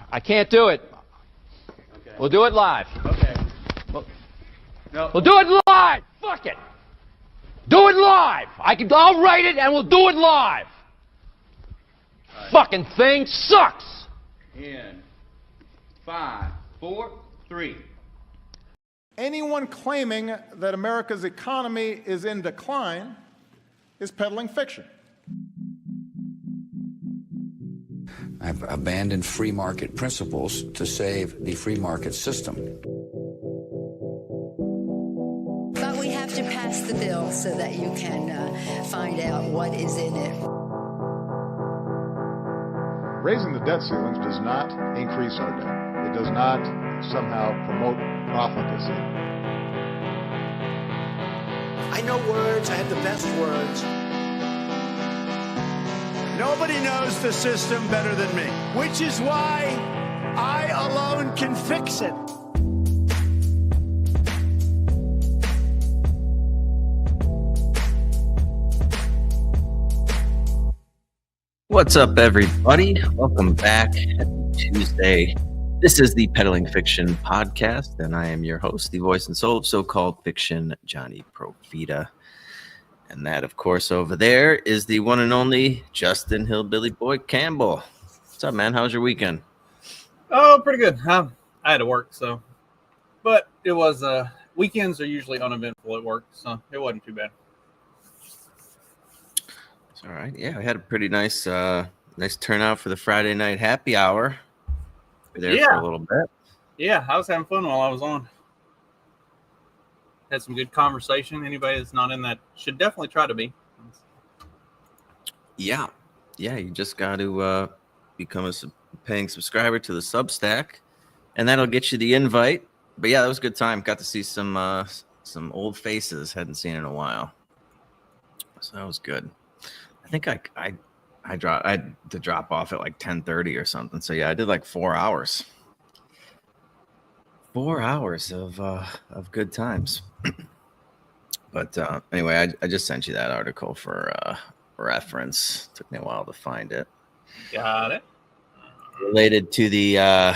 I can't do it. Okay. We'll do it live. Okay. No. We'll do it live. Fuck it. Do it live. I'll write it and we'll do it live. Right. Fucking thing sucks. In 5, 4, 3. Anyone claiming that America's economy is in decline is peddling fiction. I've abandoned free market principles to save the free market system. But we have to pass the bill so that you can find out what is in it. Raising the debt ceilings does not increase our debt. It does not somehow promote profligacy. I know words. I have the best words. Nobody knows the system better than me, which is why I alone can fix it. What's up, everybody? Welcome back. Happy Tuesday. This is the Peddling Fiction podcast, and I am your host, the voice and soul of so-called fiction, Johnny Profita. And that, of course, over there is the one and only Justin Hillbilly Boy Campbell. What's up, man? How's your weekend? Oh, pretty good. I had to work, so. But it was, weekends are usually uneventful at work, so it wasn't too bad. It's all right. Yeah, I had a pretty nice turnout for the Friday night happy hour. We were there for a little bit. Yeah, I was having fun while I was on. Had some good conversation. Anybody that's not in that should definitely try to be. Yeah, you just got to become a paying subscriber to the Substack, and that'll get you the invite. But yeah, that was a good time. Got to see some old faces hadn't seen in a while, so that was good. I think I had to drop off at like 10:30 or something. So yeah, I did like 4 hours. 4 hours of good times. But anyway, I just sent you that article for reference. Took me a while to find it. Got it. Related to the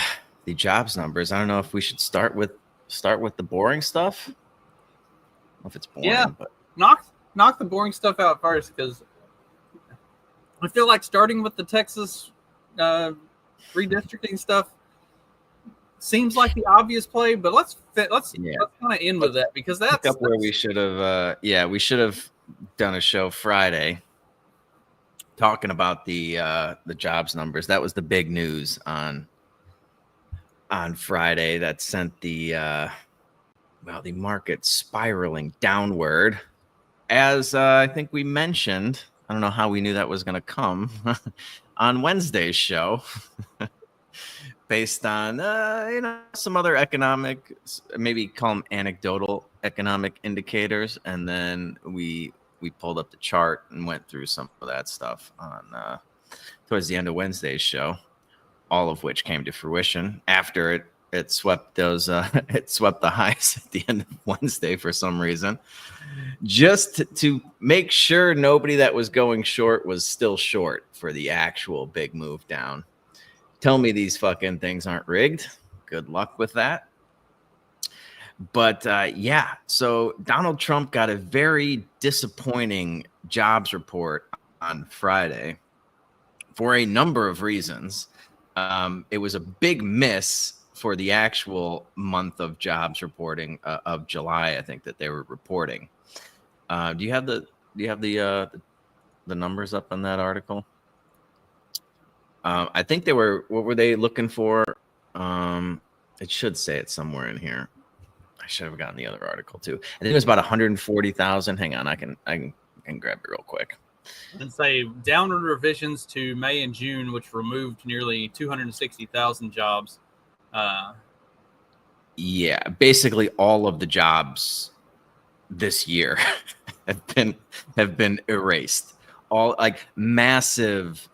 jobs numbers. I don't know if we should start with the boring stuff. I don't know if it's boring. Yeah, but knock the boring stuff out first, because I feel like starting with the Texas redistricting stuff seems like the obvious play, but let's kind of end with that, because that's where we should have. We should have done a show Friday talking about the jobs numbers. That was the big news on Friday that sent the market spiraling downward. As I think we mentioned, I don't know how we knew that was going to come on Wednesday's show. Based on some other economic, maybe call them anecdotal economic indicators, and then we pulled up the chart and went through some of that stuff on towards the end of Wednesday's show, all of which came to fruition after it swept those it swept the highs at the end of Wednesday for some reason, just to make sure nobody that was going short was still short for the actual big move down. Tell me these fucking things aren't rigged. Good luck with that. But so Donald Trump got a very disappointing jobs report on Friday for a number of reasons. It was a big miss for the actual month of jobs reporting of July, I think, that they were reporting. Do you have the numbers up on that article? I think they were. What were they looking for? It should say it somewhere in here. I should have gotten the other article too. I think it was about 140,000. Hang on, I can grab it real quick. And say downward revisions to May and June, which removed nearly 260,000 jobs. Yeah, basically all of the jobs this year have been erased. All like massive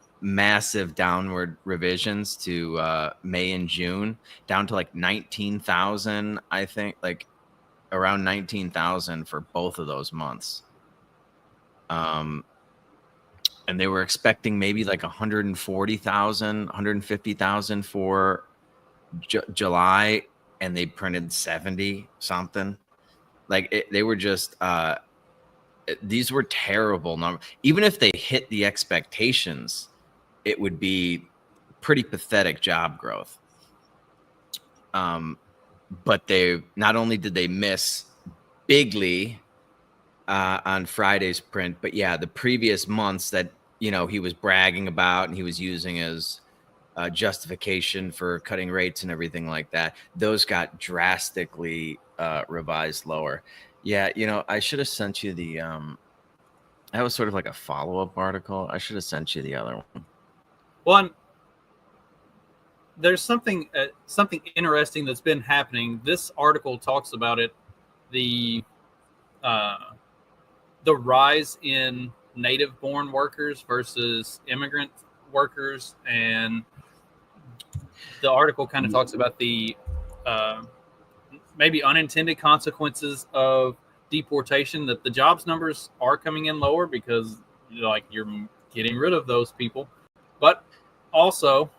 downward revisions to May and June, down to like 19,000, I think, like around 19,000 for both of those months. And they were expecting maybe like 140,000, 150,000 for July, and they printed 70 something. Like they were just these were terrible numbers. Even if they hit the expectations, it would be pretty pathetic job growth. But they not only did they miss bigly on Friday's print, but yeah, the previous months that he was bragging about and he was using as justification for cutting rates and everything like that, those got drastically revised lower. Yeah, I should have sent you the that was sort of like a follow-up article. I should have sent you the other one. One, there's something interesting that's been happening. This article talks about it, the rise in native-born workers versus immigrant workers, and the article kind of talks about the maybe unintended consequences of deportation, that the jobs numbers are coming in lower because you're getting rid of those people, but also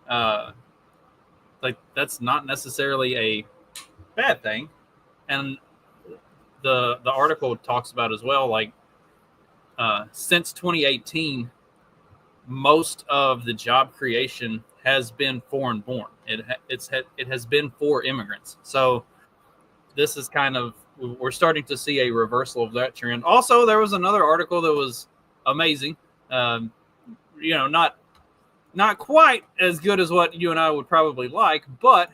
that's not necessarily a bad thing. And the article talks about as well, since 2018, most of the job creation has been foreign born. It has been for immigrants. So this is we're starting to see a reversal of that trend. Also, there was another article that was amazing. Not quite as good as what you and I would probably like, but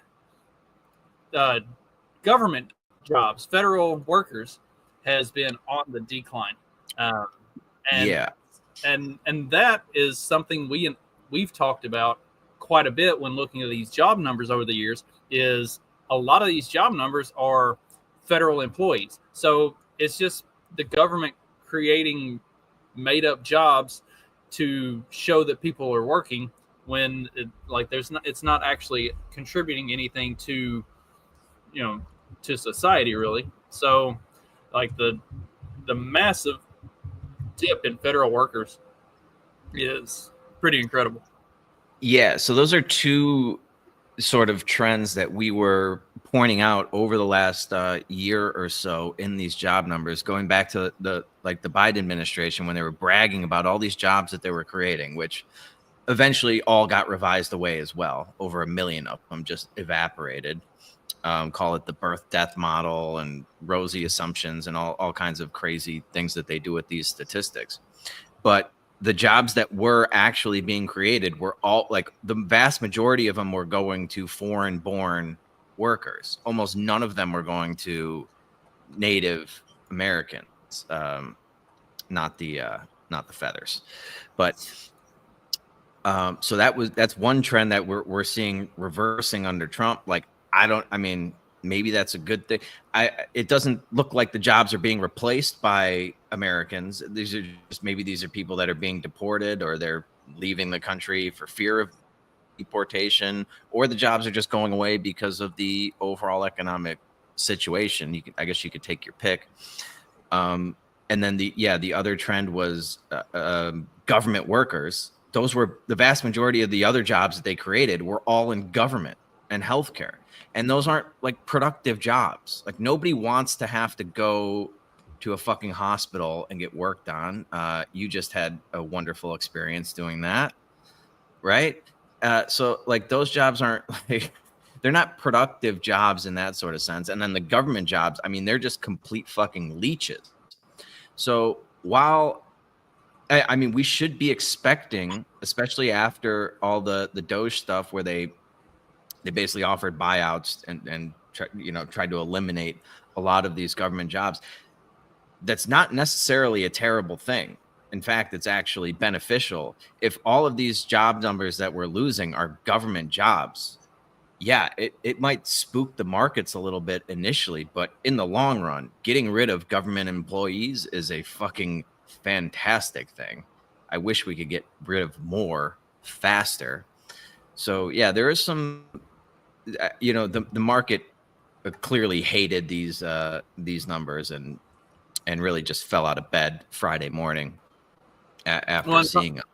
government jobs, federal workers, has been on the decline. And that is something we've talked about quite a bit when looking at these job numbers over the years. Is a lot of these job numbers are federal employees, so it's just the government creating made up jobs to show that people are working when it's not actually contributing anything to to society really. So the massive dip in federal workers is pretty incredible. Yeah, so those are two sort of trends that we were pointing out over the last year or so in these job numbers, going back to the Biden administration, when they were bragging about all these jobs that they were creating, which eventually all got revised away as well. Over 1 million of them just evaporated. Call it the birth death model and rosy assumptions and all kinds of crazy things that they do with these statistics. But the jobs that were actually being created were all the vast majority of them were going to foreign born workers. Almost none of them were going to Native Americans, not the feathers. But so that's one trend that we're seeing reversing under Trump. Maybe that's a good thing. It doesn't look like the jobs are being replaced by Americans. These are people that are being deported, or they're leaving the country for fear of deportation, or the jobs are just going away because of the overall economic situation. I guess you could take your pick. And then the other trend was government workers. Those were the vast majority of the other jobs that they created were all in government and healthcare. And those aren't productive jobs. Nobody wants to have to go to a fucking hospital and get worked on. You just had a wonderful experience doing that, right? So those jobs aren't they're not productive jobs in that sort of sense. And then the government jobs, they're just complete fucking leeches. So while we should be expecting, especially after all the Doge stuff where they basically offered buyouts and tried to eliminate a lot of these government jobs. That's not necessarily a terrible thing. In fact, it's actually beneficial. If all of these job numbers that we're losing are government jobs, yeah, it might spook the markets a little bit initially, but in the long run, getting rid of government employees is a fucking fantastic thing. I wish we could get rid of more faster. So yeah, there is some, the market clearly hated these numbers and really just fell out of bed Friday morning after seeing them.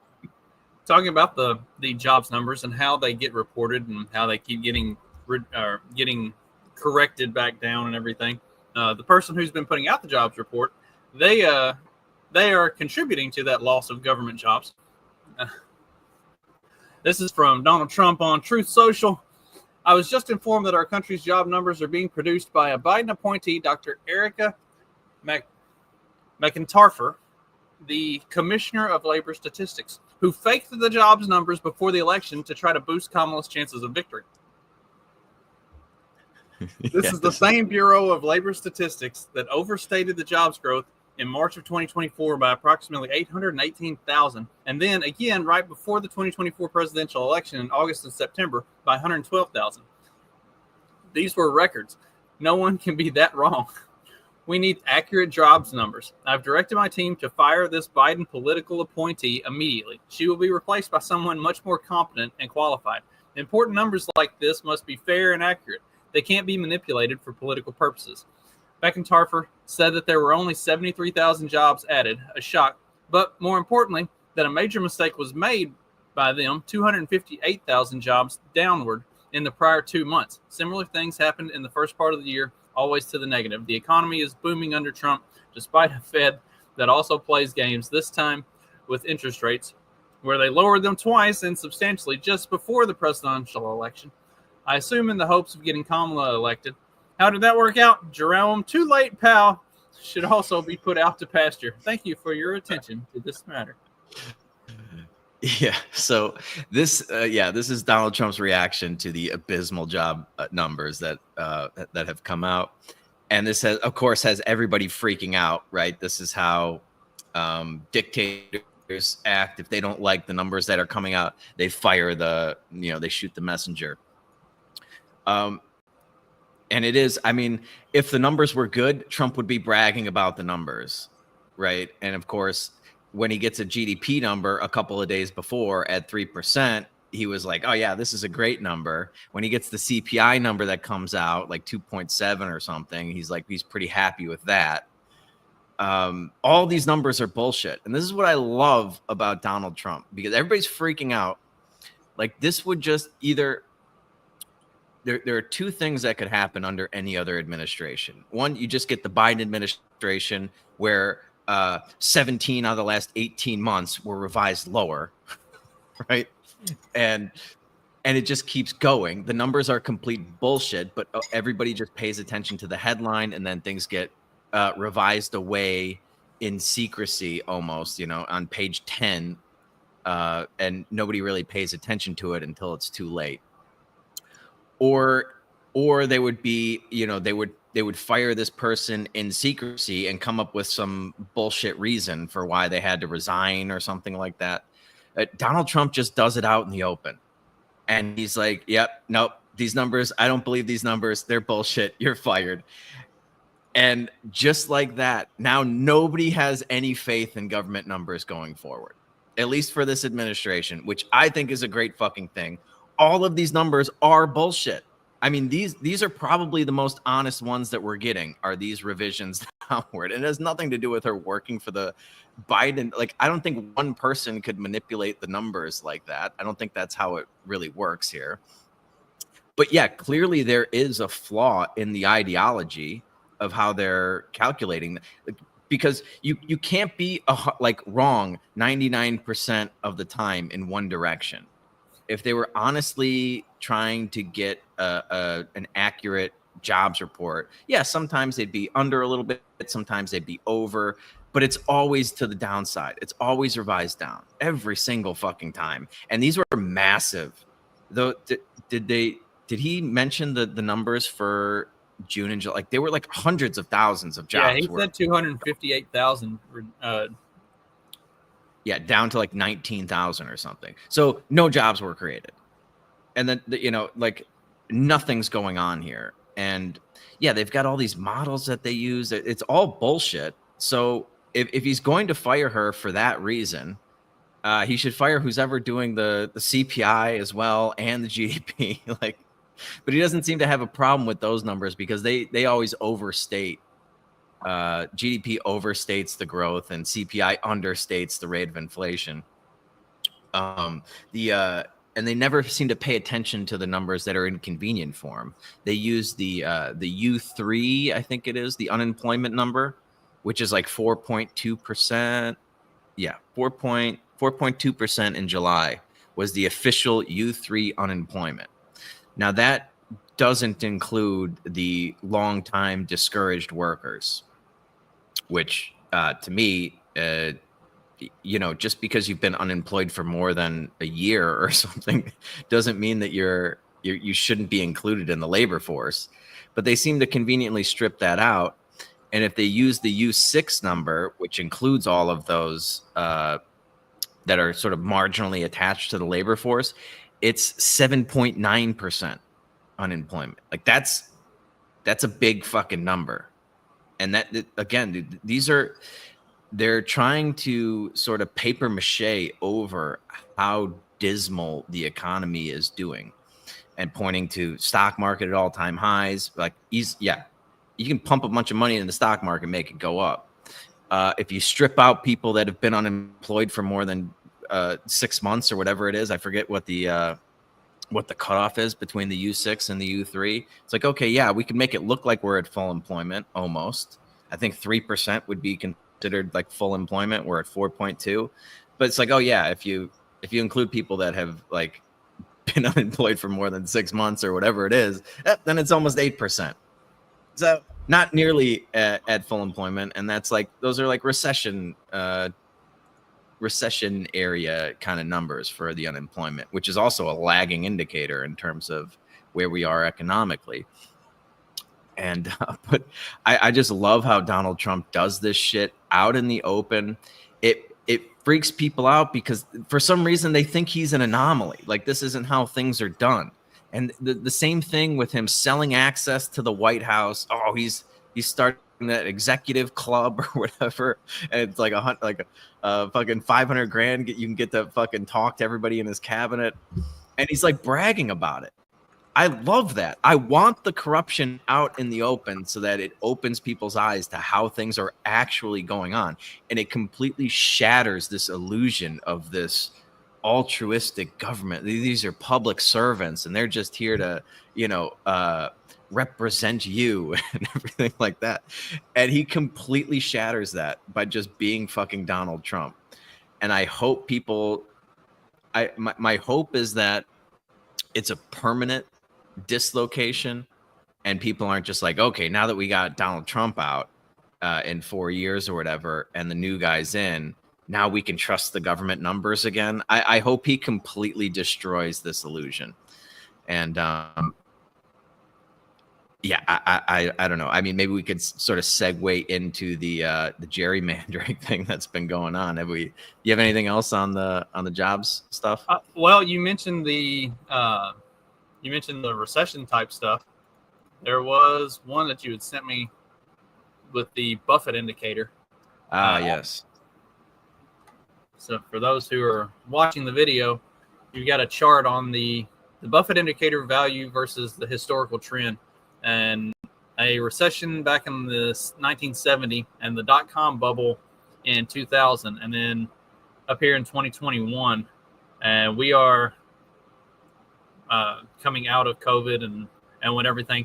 Talking about the jobs numbers and how they get reported and how they keep getting getting corrected back down and everything. The person who's been putting out the jobs report, they are contributing to that loss of government jobs. This is from Donald Trump on Truth Social. I was just informed that our country's job numbers are being produced by a Biden appointee, Dr. Erica McIntarfer, the Commissioner of Labor Statistics, who faked the jobs numbers before the election to try to boost Kamala's chances of victory. This is the same Bureau of Labor Statistics that overstated the jobs growth in March of 2024 by approximately 818,000, and then again right before the 2024 presidential election in August and September by 112,000. These were records. No one can be that wrong. We need accurate jobs numbers. I've directed my team to fire this Biden political appointee immediately. She will be replaced by someone much more competent and qualified. Important numbers like this must be fair and accurate. They can't be manipulated for political purposes. McIntarfer said that there were only 73,000 jobs added, a shock, but more importantly, that a major mistake was made by them, 258,000 jobs downward in the prior 2 months. Similar things happened in the first part of the year, always to the negative. The economy is booming under Trump, despite a Fed that also plays games, this time with interest rates, where they lowered them twice and substantially just before the presidential election. I assume in the hopes of getting Kamala elected. How did that work out? Jerome, too late, pal, should also be put out to pasture. Thank you for your attention to this matter. Yeah. So this is Donald Trump's reaction to the abysmal job numbers that have come out, and this has, of course, has everybody freaking out. Right. This is how dictators act. If they don't like the numbers that are coming out, they fire they shoot the messenger. And it is, I mean, if the numbers were good, Trump would be bragging about the numbers, right? And of course, when he gets a GDP number a couple of days before at 3%, he was like, oh yeah, this is a great number. When he gets the CPI number that comes out like 2.7 or something, he's pretty happy with that. All these numbers are bullshit. And this is what I love about Donald Trump, because everybody's freaking out. Like, this would just either... There are two things that could happen under any other administration. One, you just get the Biden administration where 17 out of the last 18 months were revised lower, right? And it just keeps going. The numbers are complete bullshit, but everybody just pays attention to the headline, and then things get revised away in secrecy almost, on page 10, and nobody really pays attention to it until it's too late. Or they would be, they would fire this person in secrecy and come up with some bullshit reason for why they had to resign or something like that. Donald Trump just does it out in the open. And he's like, yep, nope, these numbers, I don't believe these numbers. They're bullshit. You're fired. And just like that, now nobody has any faith in government numbers going forward, at least for this administration, which I think is a great fucking thing. All of these numbers are bullshit. I mean, these are probably the most honest ones that we're getting, are these revisions downward. And it has nothing to do with her working for the Biden. Like, I don't think one person could manipulate the numbers like that. I don't think that's how it really works here. But yeah, clearly there is a flaw in the ideology of how they're calculating, because you can't be wrong 99% of the time in one direction. If they were honestly trying to get an accurate jobs report, yeah, sometimes they'd be under a little bit, sometimes they'd be over, but it's always to the downside. It's always revised down every single fucking time. And these were massive. Though, did he mention the numbers for June and July? Like, they were like hundreds of thousands of jobs. Yeah, he said 258,000. Yeah, down to like 19,000 or something. So no jobs were created. And then, nothing's going on here. And yeah, they've got all these models that they use. It's all bullshit. So if he's going to fire her for that reason, he should fire who's ever doing the CPI as well and the GDP. But he doesn't seem to have a problem with those numbers, because they always overstate. GDP overstates the growth and CPI understates the rate of inflation. And and they never seem to pay attention to the numbers that are in convenient form. They use the U3, I think it is, the unemployment number, which is like 4.2%. Yeah, 4.2% in July was the official U3 unemployment. Now that doesn't include the long-time discouraged workers, which to me, just because you've been unemployed for more than a year or something doesn't mean that you shouldn't be included in the labor force. But they seem to conveniently strip that out. And if they use the U6 number, which includes all of those that are sort of marginally attached to the labor force, it's 7.9% unemployment. Like that's a big fucking number. And that, again, they're trying to sort of paper mache over how dismal the economy is doing and pointing to stock market at all-time highs. Like, you can pump a bunch of money in the stock market and make it go up. If you strip out people that have been unemployed for more than 6 months or whatever it is, I forget what the cutoff is between the U6 and the U3. It's like, okay, yeah, we can make it look like we're at full employment almost. I think 3% would be considered like full employment. We're at 4.2, but it's like, oh yeah, if you include people that have like been unemployed for more than 6 months or whatever it is, then it's almost 8%. So not nearly at full employment, and that's like, those are like recession area kind of numbers for the unemployment, which is also a lagging indicator in terms of where we are economically. And but I just love how Donald Trump does this shit out in the open. It freaks people out because for some reason they think he's an anomaly. Like, this isn't how things are done. And the same thing with him selling access to the White House. Oh, he's starting that executive club or whatever. And it's like a fucking $500,000. You can get to fucking talk to everybody in his cabinet. And he's like bragging about it. I love that. I want the corruption out in the open so that it opens people's eyes to how things are actually going on. And it completely shatters this illusion of this altruistic government. These are public servants and they're just here to, represent you and everything like that. And he completely shatters that by just being fucking Donald Trump. And I hope my hope is that it's a permanent dislocation and people aren't just like, okay, now that we got Donald Trump out in 4 years or whatever and the new guy's in, now we can trust the government numbers again. I hope he completely destroys this illusion. And I don't know. I mean, maybe we could sort of segue into the gerrymandering thing that's been going on. You have anything else on the jobs stuff? Well, you mentioned the recession type stuff. There was one that you had sent me with the Buffett indicator. Yes. So for those who are watching the video, you've got a chart on the Buffett indicator value versus the historical trend. And a recession back in the 1970 and the dot-com bubble in 2000, and then up here in 2021, and we are coming out of COVID and when everything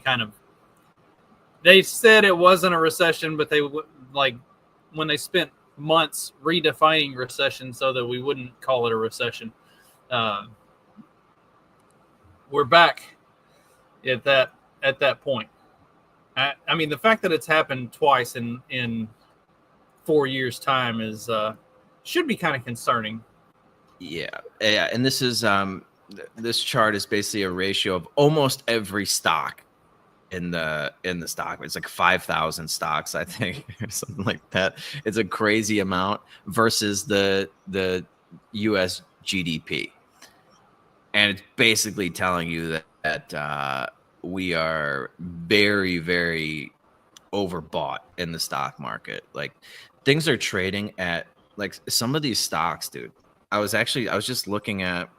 they said it wasn't a recession, but they when they spent months redefining recession so that we wouldn't call it a recession. We're back at that point. I mean, the fact that it's happened twice in 4 years' time is should be kind of concerning. Yeah. And this is this chart is basically a ratio of almost every stock in the stock. It's like 5,000 stocks, I think, or something like that. It's a crazy amount versus the U.S. GDP, and it's basically telling you that we are very, very overbought in the stock market. Like, things are trading at like some of these stocks, dude. I was just looking at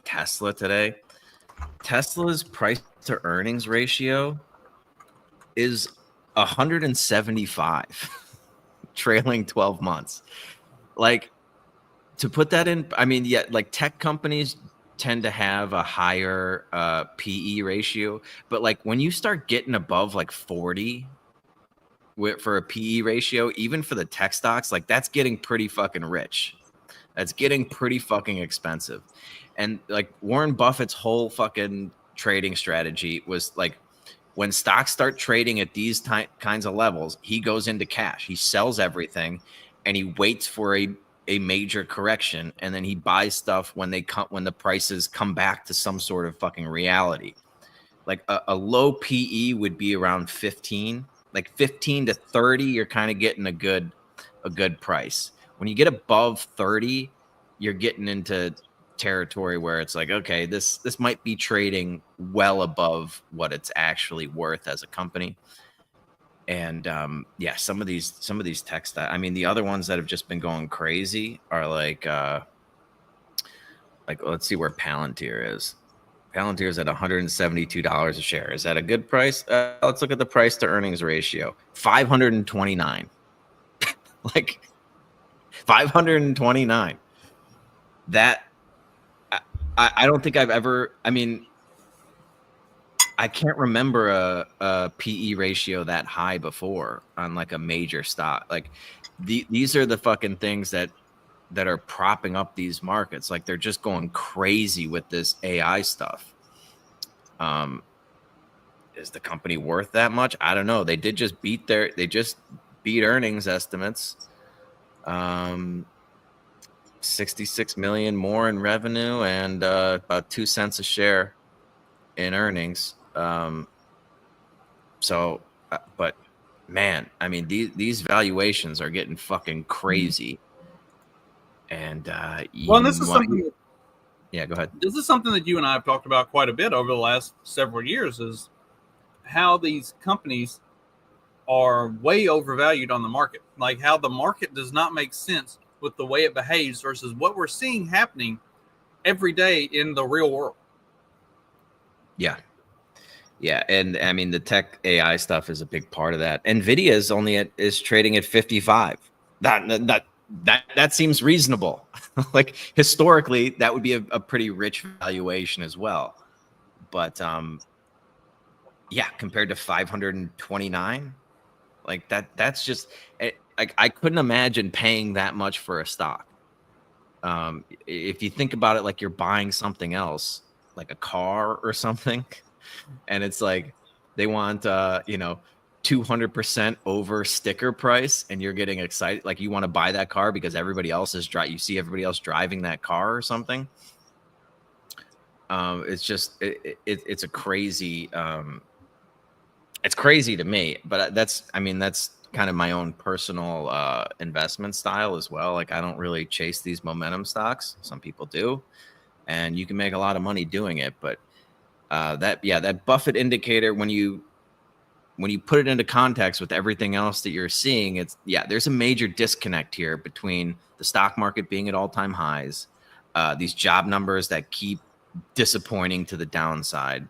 Tesla today. Tesla's price to earnings ratio is 175 trailing 12 months. Like, to put that in, I mean, yeah, like tech companies tend to have a higher PE ratio, but like when you start getting above like 40 for a PE ratio, even for the tech stocks, like that's getting pretty fucking rich. That's getting pretty fucking expensive. And like Warren Buffett's whole fucking trading strategy was like, when stocks start trading at these kinds of levels, he goes into cash. He sells everything, and he waits for a major correction, and then he buys stuff when the prices come back to some sort of fucking reality. Like a low PE would be around 15, like 15 to 30. You're kind of getting a good price. When you get above 30, you're getting into territory where it's like, okay, this might be trading well above what it's actually worth as a company. And yeah, some of these tech stocks, I mean, the other ones that have just been going crazy are like let's see where Palantir is. Palantir is at $172 a share. Is that a good price? Let's look at the price to earnings ratio. 529. Like 529. That I don't think I've ever, I mean, I can't remember a PE ratio that high before on like a major stock. Like these are the fucking things that are propping up these markets. Like they're just going crazy with this AI stuff. Is the company worth that much? I don't know. They just beat earnings estimates. 66 million more in revenue and about 2 cents a share in earnings. But man, I mean, these valuations are getting fucking crazy. And well, this is something. Yeah, go ahead. This is something that you and I have talked about quite a bit over the last several years, is how these companies are way overvalued on the market. Like how the market does not make sense with the way it behaves versus what we're seeing happening every day in the real world. Yeah. Yeah. And I mean, the tech AI stuff is a big part of that. NVIDIA is trading at 55. That seems reasonable. Like historically, that would be a pretty rich valuation as well. But yeah, compared to 529, like that's just like I couldn't imagine paying that much for a stock. If you think about it, like you're buying something else, like a car or something, and it's like they want 200% over sticker price, and you're getting excited, like you want to buy that car because everybody else is you see everybody else driving that car or something. It's just it's a crazy it's crazy to me, but that's kind of my own personal investment style as well. Like I don't really chase these momentum stocks. Some people do, and you can make a lot of money doing it. But that Buffett indicator, when you put it into context with everything else that you're seeing, there's a major disconnect here between the stock market being at all-time highs, these job numbers that keep disappointing to the downside,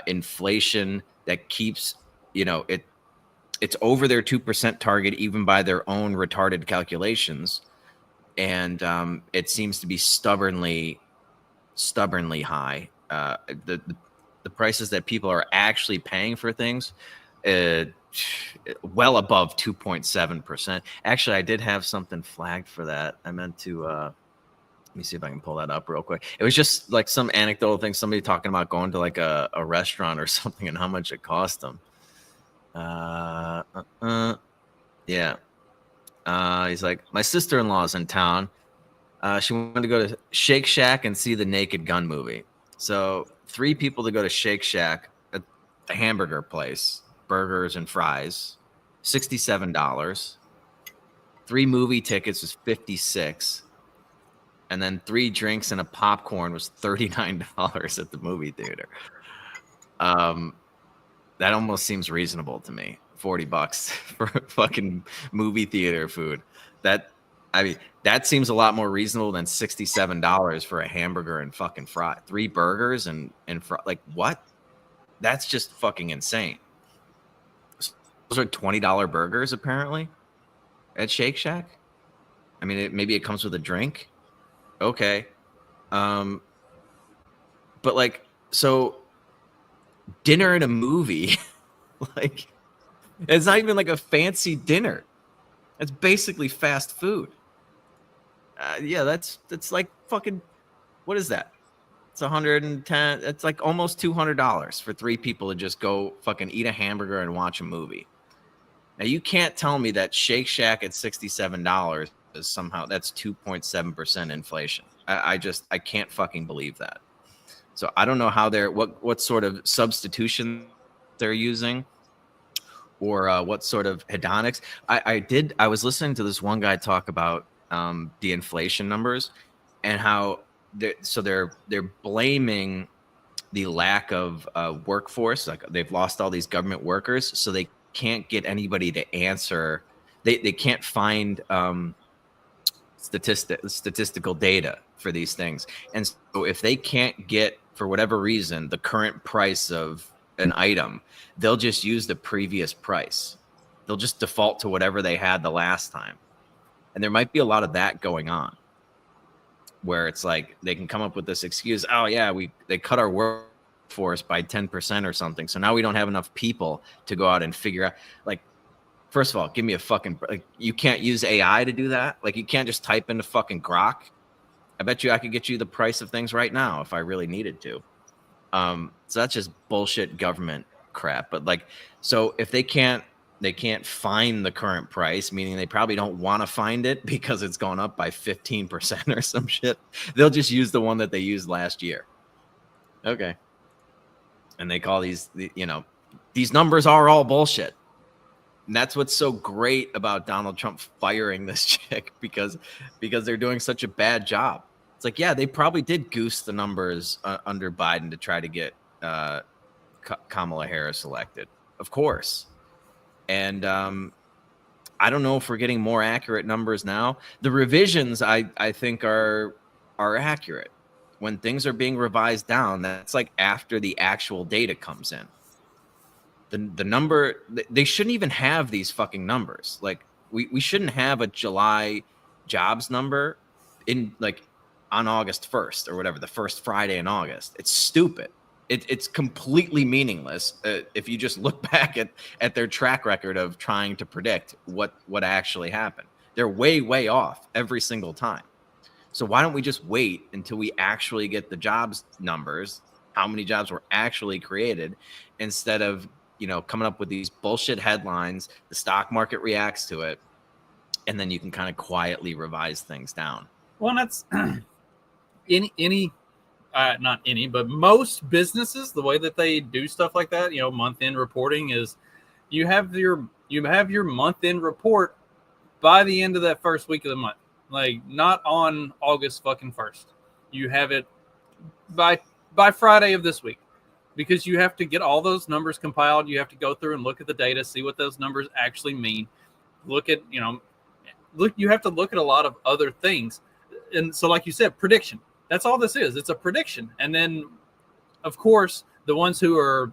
inflation that keeps, it's over their 2% target even by their own retarded calculations, and it seems to be stubbornly high. The prices that people are actually paying for things, well above 2.7%. Actually, I did have something flagged for that. I meant to let me see if I can pull that up real quick. It was just like some anecdotal thing, somebody talking about going to like a restaurant or something and how much it cost them. Yeah. He's like, my sister-in-law's in town. She wanted to go to Shake Shack and see the Naked Gun movie. So 3 people to go to Shake Shack, a hamburger place, burgers and fries, $67. 3 movie tickets was $56. And then 3 drinks and a popcorn was $39 at the movie theater. That almost seems reasonable to me. $40 for fucking movie theater food. That seems a lot more reasonable than $67 for a hamburger and fucking fry. 3 burgers and fry. Like what? That's just fucking insane. Those are $20 burgers apparently at Shake Shack. I mean, maybe it comes with a drink. Okay. But like, so dinner and a movie, like, it's not even like a fancy dinner. It's basically fast food. Yeah, that's like fucking, what is that? It's 110. It's like almost $200 for 3 people to just go fucking eat a hamburger and watch a movie. Now you can't tell me that Shake Shack at $67 is somehow, that's 2.7% inflation. I can't fucking believe that. So I don't know how they're, what sort of substitution they're using, or what sort of hedonics. I was listening to this one guy talk about the inflation numbers and how they're blaming the lack of workforce. Like they've lost all these government workers, so they can't get anybody to answer. They can't find statistical data for these things. And so if they can't get, for whatever reason, the current price of an item, they'll just use the previous price. They'll just default to whatever they had the last time. And there might be a lot of that going on, where it's like they can come up with this excuse, oh yeah, they cut our workforce by 10% or something, so now we don't have enough people to go out and figure out. Like, first of all, give me a fucking, like, you can't use AI to do that. Like, you can't just type into fucking Grok. I bet you I could get you the price of things right now if I really needed to. So that's just bullshit government crap. But like, so if they can't find the current price, meaning they probably don't want to find it because it's gone up by 15% or some shit, they'll just use the one that they used last year. Okay. And they call these numbers are all bullshit. And that's what's so great about Donald Trump firing this chick, because they're doing such a bad job. It's like, yeah, they probably did goose the numbers under Biden to try to get Kamala Harris elected. Of course. And I don't know if we're getting more accurate numbers now. The revisions, I think, are accurate. When things are being revised down, that's like after the actual data comes in. The number, they shouldn't even have these fucking numbers. Like, we shouldn't have a July jobs number in, like, on August 1st or whatever, the first Friday in August. It's stupid. It's completely meaningless if you just look back at their track record of trying to predict what actually happened. They're way off every single time. So why don't we just wait until we actually get the jobs numbers, how many jobs were actually created, instead of coming up with these bullshit headlines, the stock market reacts to it, and then you can kind of quietly revise things down. Well, that's not any, but most businesses, the way that they do stuff like that, month-end reporting is you have your month-end report by the end of that first week of the month. Like, not on August fucking 1st. You have it by Friday of this week, because you have to get all those numbers compiled. You have to go through and look at the data, see what those numbers actually mean. You have to look at a lot of other things. And so, like you said, prediction. That's all this is. It's a prediction. And then, of course, the ones who are,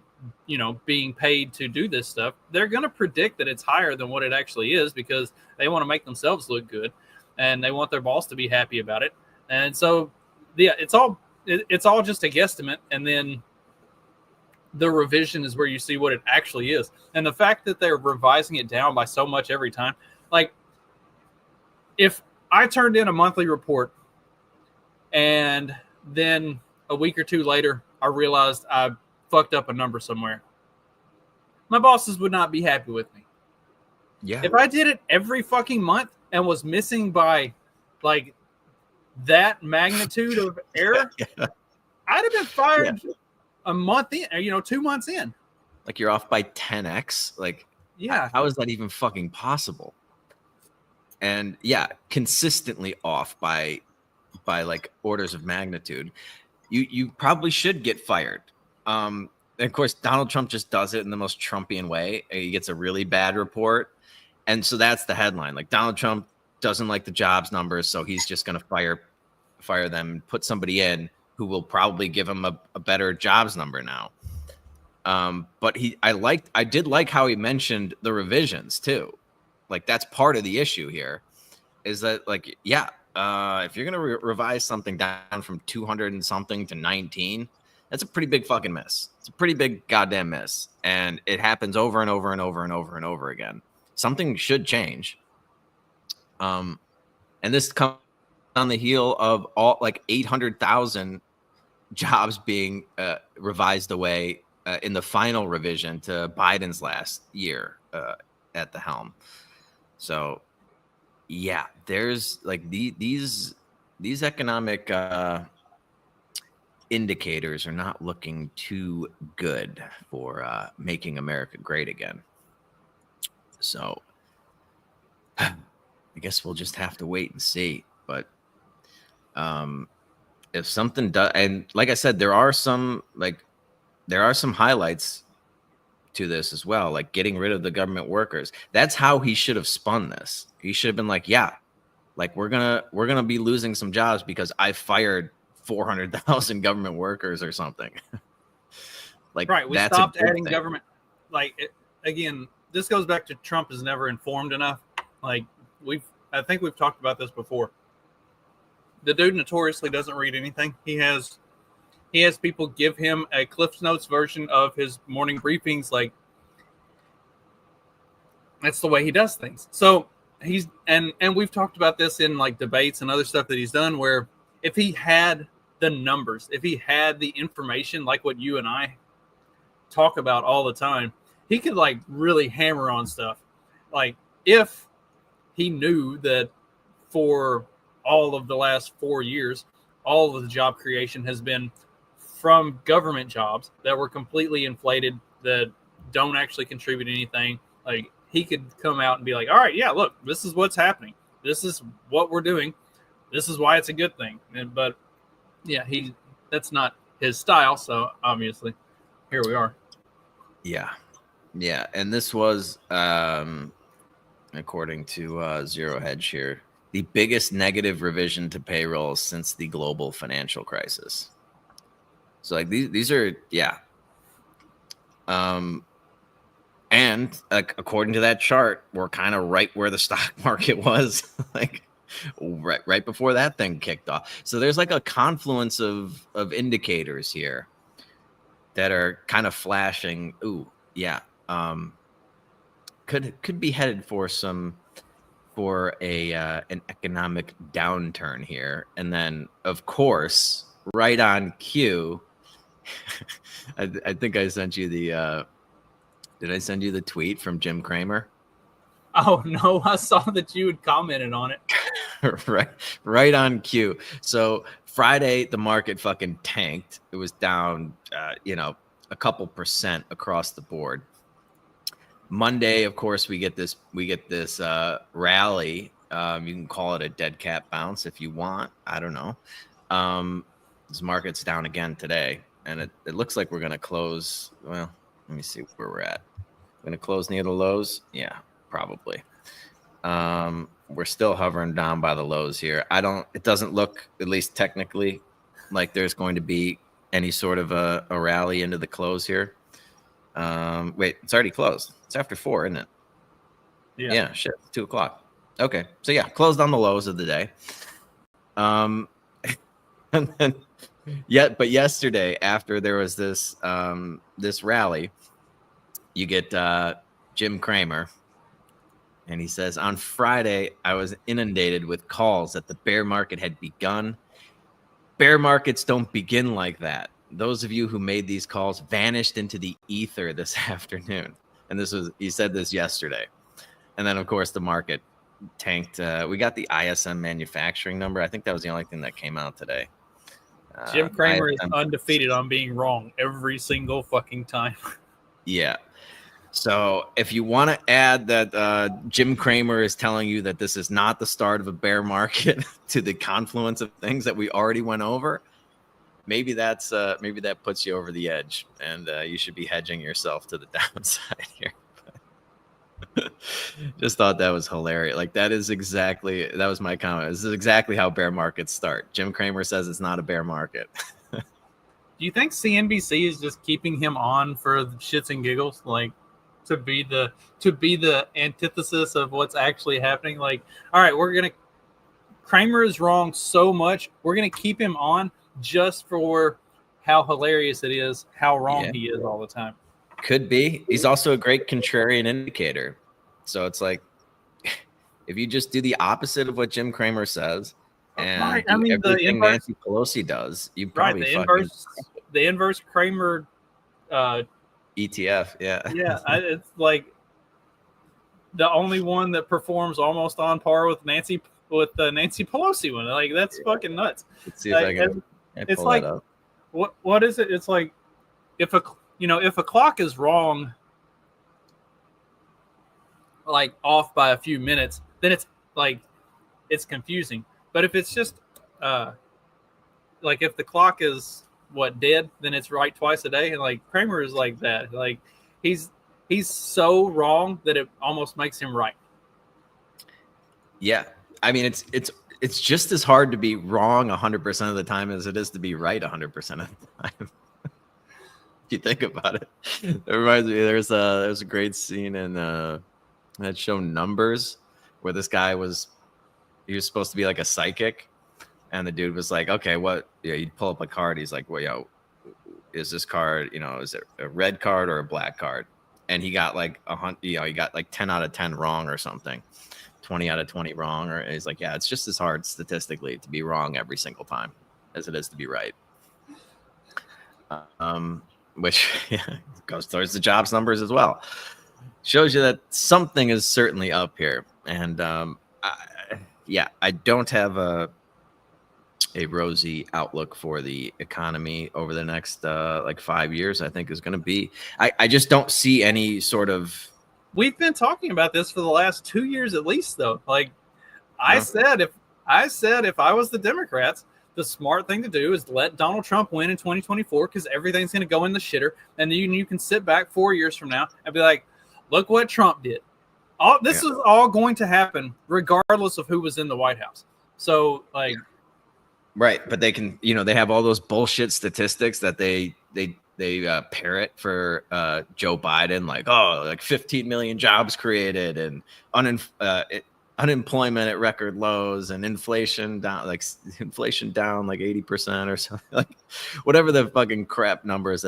being paid to do this stuff, they're going to predict that it's higher than what it actually is, because they want to make themselves look good and they want their boss to be happy about it. And so, yeah, it's all just a guesstimate. And then the revision is where you see what it actually is. And the fact that they're revising it down by so much every time, like, if I turned in a monthly report and then a week or two later, I realized I fucked up a number somewhere, my bosses would not be happy with me. Yeah. If I did it every fucking month and was missing by like that magnitude of error, yeah, I'd have been fired a month in, 2 months in. Like, you're off by 10x. Like, yeah, how is that even fucking possible? And yeah, consistently off by like orders of magnitude. You probably should get fired. And of course, Donald Trump just does it in the most Trumpian way. He gets a really bad report, and so that's the headline. Like, Donald Trump doesn't like the jobs numbers, so he's just going to fire them and put somebody in who will probably give him a better jobs number now. But I did like how he mentioned the revisions too. Like, that's part of the issue here, is that, like, yeah, if you're gonna revise something down from 200 and something to 19, that's a pretty big fucking miss. It's a pretty big goddamn miss, and it happens over and over and over and over and over again. Something should change. And this comes on the heel of all like 800,000 jobs being revised away in the final revision to Biden's last year at the helm. So, yeah, there's like these economic indicators are not looking too good for making America great again. So, I guess we'll just have to wait and see. But if something does, and like I said, there are some highlights to this as well, like getting rid of the government workers. That's how he should have spun this. He should have been like, yeah, like we're gonna be losing some jobs because I fired 400,000 government workers or something. Like, right, we that's stopped adding government. Like again, this goes back to Trump is never informed enough. Like I think we've talked about this before. The dude notoriously doesn't read anything. He has people give him a Cliff Notes version of his morning briefings. Like, that's the way he does things. So he's and we've talked about this in like debates and other stuff that he's done, where if he had the numbers, if he had the information like what you and I talk about all the time, he could like really hammer on stuff. Like if he knew that for all of the last 4 years, all of the job creation has been from government jobs that were completely inflated, that don't actually contribute anything. Like he could come out and be like, all right, yeah, look, this is what's happening. This is what we're doing. This is why it's a good thing. But yeah, that's not his style. So obviously here we are. Yeah. Yeah. And this was, according to Zero Hedge here, the biggest negative revision to payroll since the global financial crisis. So like these are, yeah. And according to that chart, we're kind of right where the stock market was, like right before that thing kicked off. So there's like a confluence of indicators here that are kind of flashing. Ooh, yeah. Could be headed for an economic downturn here. And then of course, right on cue, I think I sent you the did I send you the tweet from Jim Cramer? Oh no, I saw that you had commented on it. right on cue. So Friday the market fucking tanked. It was down a couple percent across the board. Monday, of course, we get this rally. You can call it a dead cat bounce if you want. I don't know. This market's down again today, and it looks like we're going to close. Well, let me see where we're at. We're going to close near the lows. Yeah, probably. We're still hovering down by the lows here. It doesn't look, at least technically, like there's going to be any sort of a rally into the close here. Wait, it's already closed. It's after 4, isn't it? Yeah, shit, 2:00. Okay, so yeah, closed on the lows of the day. And then but yesterday, after there was this rally, you get Jim Cramer, and he says, on Friday, I was inundated with calls that the bear market had begun. Bear markets don't begin like that. Those of you who made these calls vanished into the ether this afternoon. And he said this yesterday. And then, of course, the market tanked. We got the ISM manufacturing number. I think that was the only thing that came out today. Jim Cramer is undefeated on being wrong every single fucking time. Yeah. So if you want to add that Jim Cramer is telling you that this is not the start of a bear market to the confluence of things that we already went over, maybe that puts you over the edge, and you should be hedging yourself to the downside here. Just thought that was hilarious. Like that was my comment. This is exactly how bear markets start. Jim Cramer says it's not a bear market. Do you think CNBC is just keeping him on for the shits and giggles, like to be the antithesis of what's actually happening? Like, all right, we're gonna Kramer is wrong so much. We're going to keep him on just for how hilarious it is, how wrong he is all the time. Could be. He's also a great contrarian indicator. So it's like, if you just do the opposite of what Jim Cramer says, and everything Nancy Pelosi does, you probably the inverse Cramer ETF. Yeah. Yeah, it's like the only one that performs almost on par with Nancy Pelosi one. Like, that's fucking nuts. Let's see if I can. It's like, what is it? It's like if a clock is wrong, like off by a few minutes, then it's like it's confusing. But if it's just like if the clock is dead, then it's right twice a day. And like Kramer is like that. Like he's so wrong that it almost makes him right. Yeah, I mean it's just as hard to be wrong 100% of the time as it is to be right 100% of the time. If you think about it, it reminds me. There's a great scene in that show Numbers where this guy was supposed to be like a psychic, and the dude was like, okay, what? Yeah, he'd pull up a card. He's like, well, is this card? Is it a red card or a black card? And he got like he got like 10 out of 10 wrong or something. 20 out of 20 wrong, or he's like, yeah, it's just as hard statistically to be wrong every single time as it is to be right. Which goes towards the jobs numbers as well. Shows you that something is certainly up here. And I don't have a rosy outlook for the economy over the next like 5 years. I think is going to be. I just don't see any sort of. We've been talking about this for the last 2 years at least, though. Like I said, if I was the Democrats, the smart thing to do is let Donald Trump win in 2024 because everything's going to go in the shitter, and then you can sit back 4 years from now and be like, look what Trump did. This is all going to happen regardless of who was in the White House. So like, right, but they can, they have all those bullshit statistics that they parrot for Joe Biden, like, like 15 million jobs created and unemployment at record lows and inflation down like 80% or something, like whatever the fucking crap numbers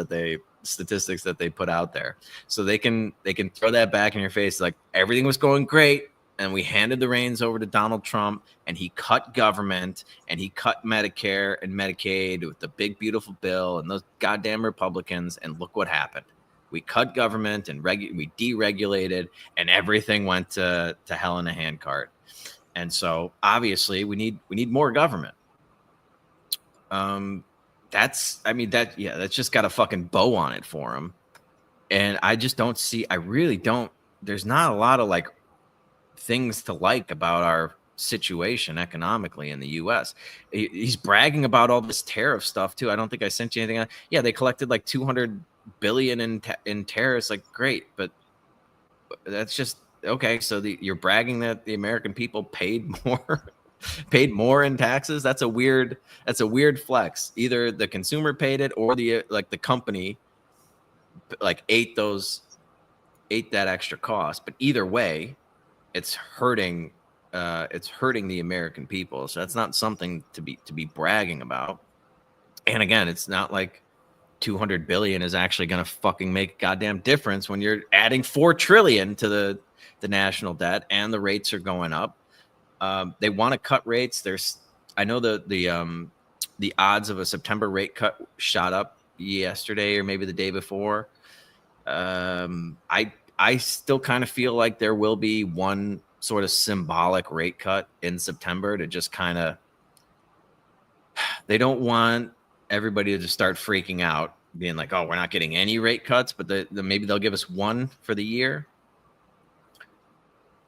statistics that they put out there. So they can throw that back in your face, like everything was going great. And we handed the reins over to Donald Trump, and he cut government, and he cut Medicare and Medicaid with the big, beautiful bill and those goddamn Republicans. And look what happened. We cut government and we deregulated, and everything went to hell in a handcart. And so obviously we need more government. That's just got a fucking bow on it for him. And I just don't see, there's not a lot of like things to like about our situation economically in the US. He's bragging about all this tariff stuff too. I don't think I sent you anything. Yeah, they collected like 200 billion in tariffs. Like, great, but that's just okay. So you're bragging that the American people paid more in taxes. That's a weird flex. Either the consumer paid it or the company like ate that extra cost. But either way, it's hurting the American people. So that's not something to be bragging about. And again, it's not like 200 billion is actually going to fucking make a goddamn difference when you're adding 4 trillion to the national debt and the rates are going up. They want to cut rates. I know the odds of a September rate cut shot up yesterday or maybe the day before. I still kind of feel like there will be one sort of symbolic rate cut in September to just kind of, they don't want everybody to just start freaking out, being like, oh, we're not getting any rate cuts, but maybe they'll give us one for the year.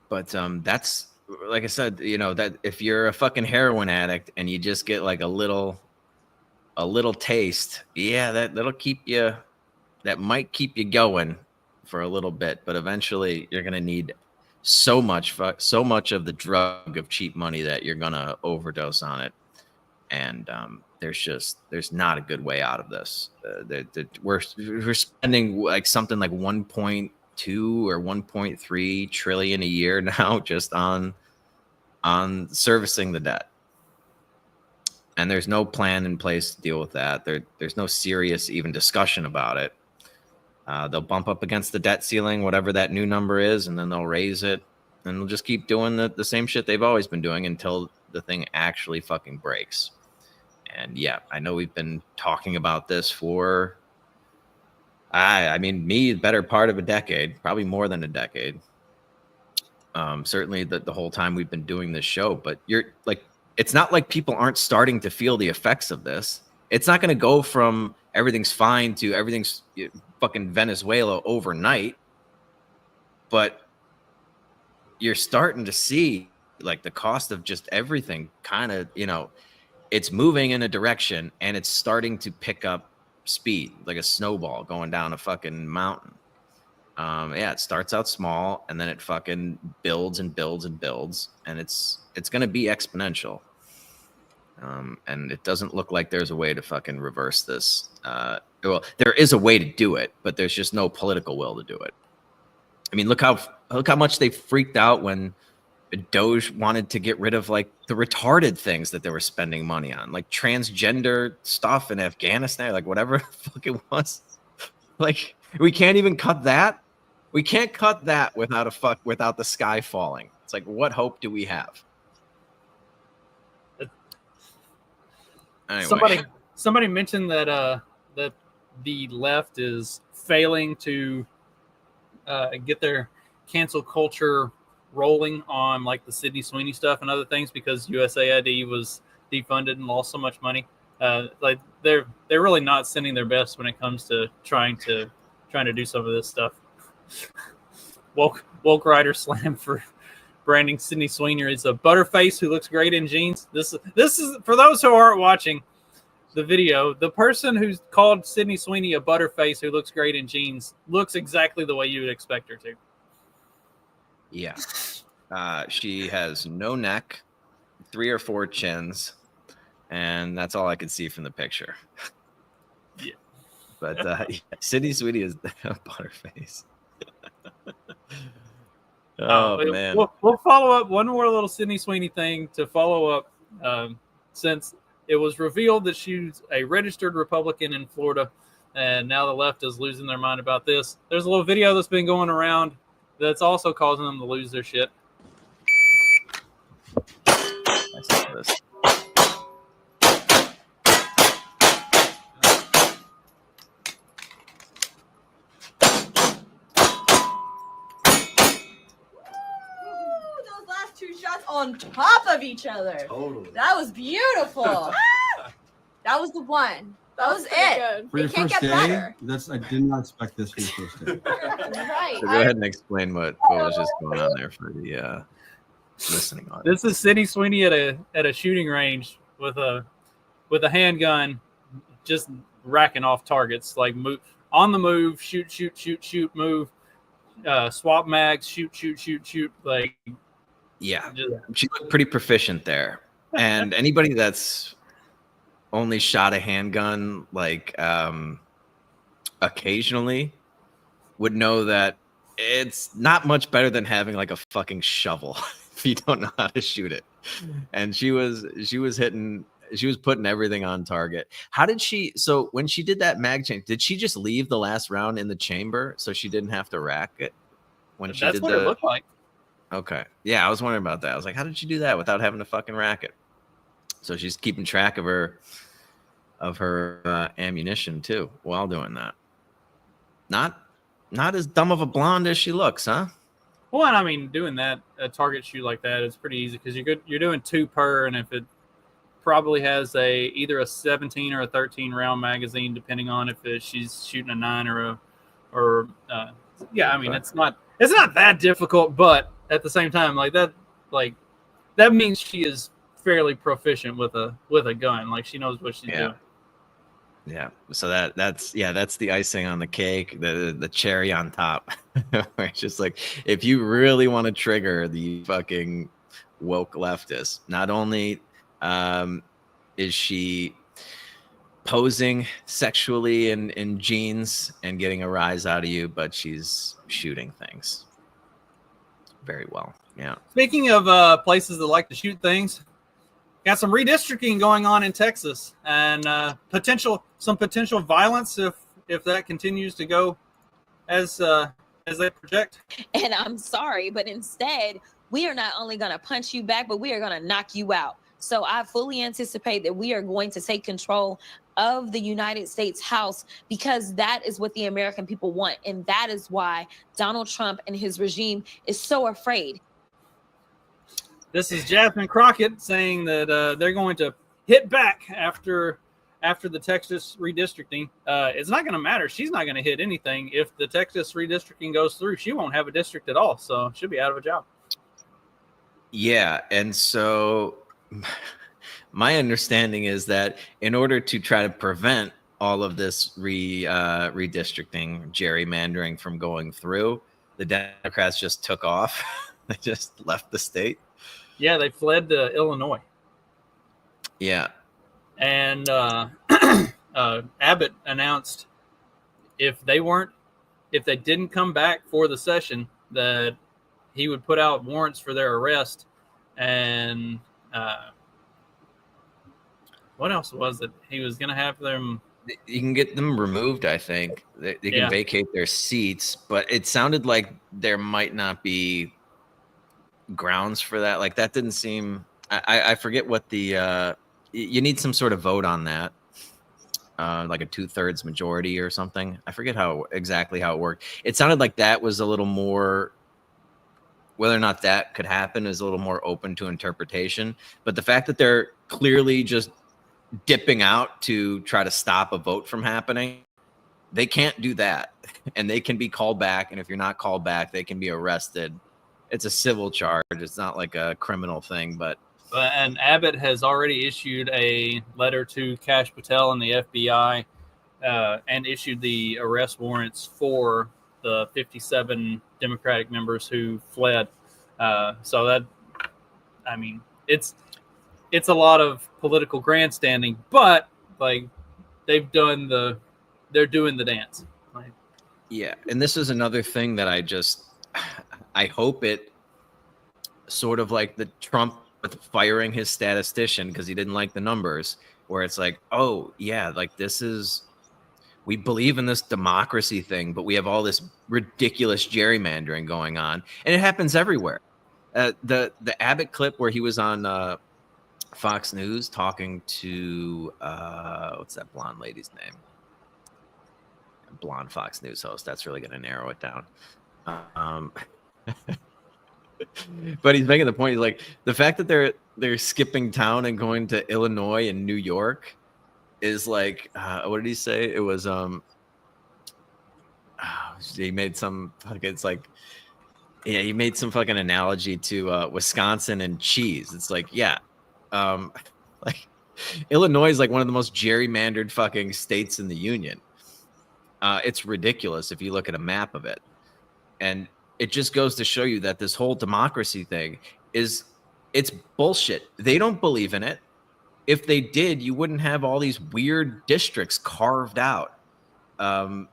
But that's, like I said, that if you're a fucking heroin addict and you just get like a little taste, yeah, that'll keep you, that might keep you going for a little bit, but eventually you're going to need so much of the drug of cheap money that you're going to overdose on it. And there's not a good way out of this. We're spending like something like 1.2 or 1.3 trillion a year now just on servicing the debt. And there's no plan in place to deal with that. There's no serious even discussion about it. They'll bump up against the debt ceiling, whatever that new number is, and then they'll raise it. And they'll just keep doing the same shit they've always been doing until the thing actually fucking breaks. And yeah, I know we've been talking about this for, I mean, me, the better part of a decade, probably more than a decade. Certainly the whole time we've been doing this show. But you're like, it's not like people aren't starting to feel the effects of this. It's not going to go from everything's fine to everything's fucking Venezuela overnight. But you're starting to see like the cost of just everything kind of, you know, it's moving in a direction and it's starting to pick up speed like a snowball going down a fucking mountain. Yeah, it starts out small and then it fucking builds and builds and builds, and it's going to be exponential. And it doesn't look like there's a way to fucking reverse this. Well, there is a way to do it, but there's just no political will to do it. I mean, look how much they freaked out when Doge wanted to get rid of like the retarded things that they were spending money on, like transgender stuff in Afghanistan, like whatever the fuck it was. Like, we can't even cut that. We can't cut that without the sky falling. It's like, what hope do we have? Anyway. Somebody mentioned that that the left is failing to get their cancel culture rolling on like the Sydney Sweeney stuff and other things because USAID was defunded and lost so much money. Like they're really not sending their best when it comes to trying to do some of this stuff. Woke Rider slam for branding Sydney Sweeney is a butterface who looks great in jeans. This is for those who aren't watching the video. The person who's called Sydney Sweeney a butterface who looks great in jeans looks exactly the way you would expect her to. Yeah. She has no neck, 3 or 4 chins, and that's all I could see from the picture. Yeah. But yeah, Sydney Sweeney is a butterface. Man. We'll follow up one more little Sydney Sweeney thing to follow up since it was revealed that she's a registered Republican in Florida, and now the left is losing their mind about this. There's a little video that's been going around that's also causing them to lose their shit. I saw this. Those last 2 shots on top of each other. Totally. That was beautiful. That was the one. That was it. For your It can't first get day, better. I did not expect this for your first day. Right. So go ahead and explain what was just going on there for the listening audience. This is Sydney Sweeney at a shooting range with a handgun, just racking off targets, like move on the move, shoot, move, swap mags, shoot. Like, yeah, she looked pretty proficient there. And anybody that's only shot a handgun like occasionally would know that it's not much better than having like a fucking shovel if you don't know how to shoot it. And she was putting everything on target. How did she, so when she did that mag change, did she just leave the last round in the chamber so she didn't have to rack it when she that's did what it looked like. Okay. Yeah, I was wondering about that. I was like, how did she do that without having to fucking rack it? So she's keeping track of her ammunition too while doing that. Not as dumb of a blonde as she looks, huh? Well, and I mean, doing that a target shoot like that is pretty easy because you're doing 2 per, and if it probably has either a 17 or a 13 round magazine, depending on if she's shooting a 9 or yeah. I mean, it's not that difficult, but at the same time, that means she is fairly proficient with a gun. Like, she knows what she's doing. Yeah. So that's the icing on the cake, the cherry on top. It's just like, if you really want to trigger the fucking woke leftist, not only is she posing sexually in jeans and getting a rise out of you, but she's shooting things very well. Yeah. Speaking of places that like to shoot things, got some redistricting going on in Texas, and some potential violence if that continues to go as they project. And I'm sorry, but instead, we are not only going to punch you back, but we are going to knock you out. So I fully anticipate that we are going to take control of the United States House, because that is what the American people want. And that is why Donald Trump and his regime is so afraid. This is Jasmine Crockett saying that they're going to hit back after the Texas redistricting. It's not going to matter. She's not going to hit anything. If the Texas redistricting goes through, she won't have a district at all. So she'll be out of a job. Yeah. And so my understanding is that in order to try to prevent all of this redistricting, gerrymandering from going through, the Democrats just took off. They just left the state. Yeah, they fled to Illinois. Yeah. And Abbott announced if they didn't come back for the session, that he would put out warrants for their arrest. And what else was it? He was going to have them. You can get them removed, I think. They can vacate their seats, but it sounded like there might not be grounds for that. Like, that didn't seem. I forget what the. You need some sort of vote on that, like a 2/3 majority or something. I forget exactly how it worked. It sounded like that was a little more. Whether or not that could happen is a little more open to interpretation. But the fact that they're clearly just dipping out to try to stop a vote from happening, they can't do that. And they can be called back. And if you're not called back, they can be arrested. It's a civil charge. It's not like a criminal thing. And Abbott has already issued a letter to Kash Patel and the FBI and issued the arrest warrants for the 57 Democratic members who fled. So that, I mean, it's a lot of political grandstanding, but like they're doing the dance. Like, yeah. And this is another thing that I hope it sort of like the Trump with firing his statistician because he didn't like the numbers, where it's like, oh yeah, like we believe in this democracy thing, but we have all this ridiculous gerrymandering going on, and it happens everywhere. The Abbott clip where he was on Fox News talking to what's that blonde lady's name? Blonde Fox News host. That's really going to narrow it down. But he's making the point. He's like, the fact that they're skipping town and going to Illinois and New York is like, what did he say? It was he made some he made some fucking analogy to Wisconsin and cheese. It's like, yeah, like Illinois is like one of the most gerrymandered fucking states in the union. It's ridiculous if you look at a map of it, and it just goes to show you that this whole democracy thing it's bullshit. They don't believe in it. If they did, you wouldn't have all these weird districts carved out. I